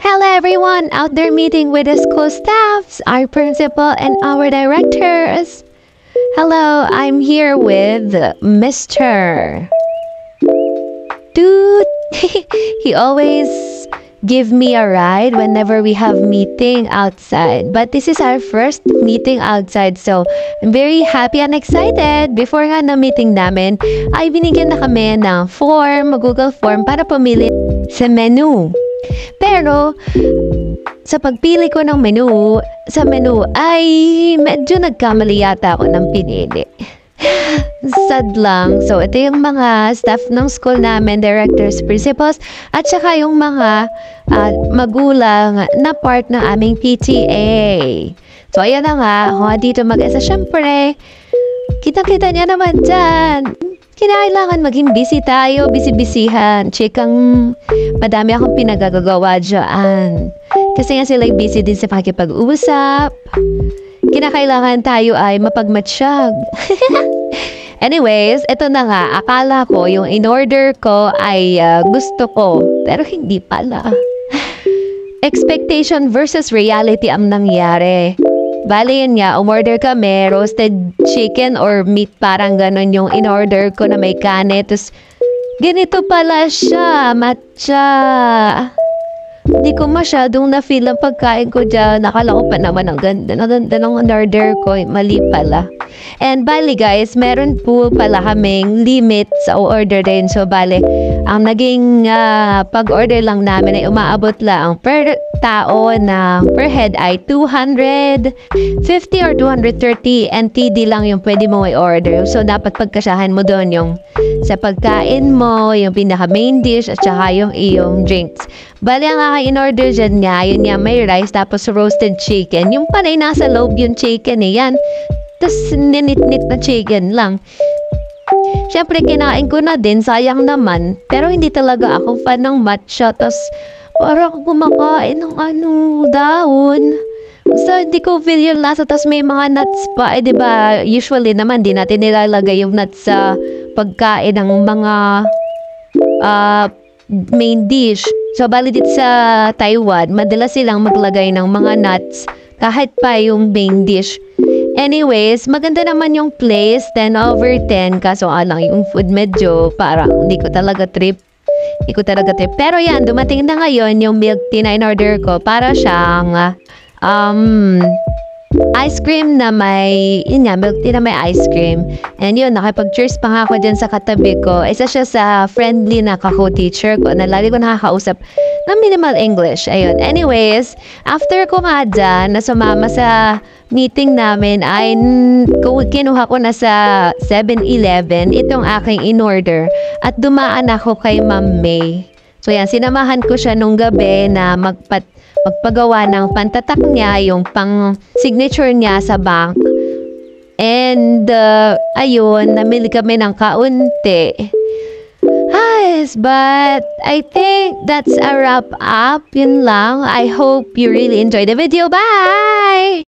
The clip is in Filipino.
Hello everyone out there meeting with the school staffs, our principal and our directors. Hello, I'm here with Mr. Dude. He always give me a ride whenever we have meeting outside. But this is our first meeting outside, so I'm very happy and excited. Before nga na meeting namin, ay binigyan na kami ng form, Google form para pumili sa menu. Pero sa pagpili ko ng menu, sa menu ay medyo nagkamali yata ako ng pinili. Sad lang. So, ito yung mga staff ng school namin, directors, principals, at saka yung mga magulang na part ng aming PTA. So, ayan na nga. Ako dito mag-isa. Siyempre, kita-kita niya naman dyan. Kinailangan maging busy tayo, busy-busyhan. Chikang madami akong pinagagawa dyan. Kasi nga sila busy din sa pakipag-usap. Kinakailangan tayo ay mapagmatsyag. Anyways, ito na nga. Akala ko yung in-order ko ay gusto ko. Pero hindi pala. Expectation versus reality ang nangyari. Bale yun nga, umorder kami, roasted chicken or meat, parang ganon yung in-order ko na may kane. Tapos, ganito pala siya, matcha. Hindi ko masyadong na-feel ang pagkain ko dyan. Nakala ko pa naman ang ganda ng order ko. Mali pala. And bali guys, meron po pala kaming limit sa order din. So bali, ang naging pag-order lang namin ay umaabot lang per tao na per head ay 250 or 230 NTD lang yung pwede mo i-order. So dapat pagkasyahan mo doon yung sa pagkain mo, yung pinaka main dish at saka yung iyong drinks. Bali ang aking in-order dyan nga, yun nga may rice tapos roasted chicken. Yung panay nasa loob yung chicken eh, yan. Tapos ninit-nit na chicken lang. Siyempre kinain ko na din, sayang naman. Pero hindi talaga ako fan ng matcha. Tapos parang kumakain ng dahon. So hindi ko feel yung lasa. Tapos may mga nuts pa. Eh diba, usually naman di natin nilalagay yung nuts sa pagkain ng mga main dish. So, bali dito sa Taiwan, madalas silang maglagay ng mga nuts kahit pa yung main dish. Anyways, maganda naman yung place, 10 over 10. Kaso lang yung food medyo parang hindi ko talaga trip. Pero yan, dumating na ngayon yung milk tea na in-order ko para siyang ice cream na may, yun nga, milk tea na may ice cream. And yun, nakipag-cheers pa nga ako dyan sa katabi ko. Isa siya sa friendly na kako-teacher ko na lagi ko nakakausap ng minimal English. Ayun. Anyways, after ko nga dyan, na sumama sa meeting namin, ay kinuha ko na sa 7-Eleven itong aking in-order at dumaan ako kay Ma'am May. So yan, sinamahan ko siya nung gabi na magpagawa ng pantatak niya, yung pang signature niya sa bank. And, ayun, namili kami ng kaunti. But I think that's a wrap up. Yun lang. I hope you really enjoyed the video. Bye!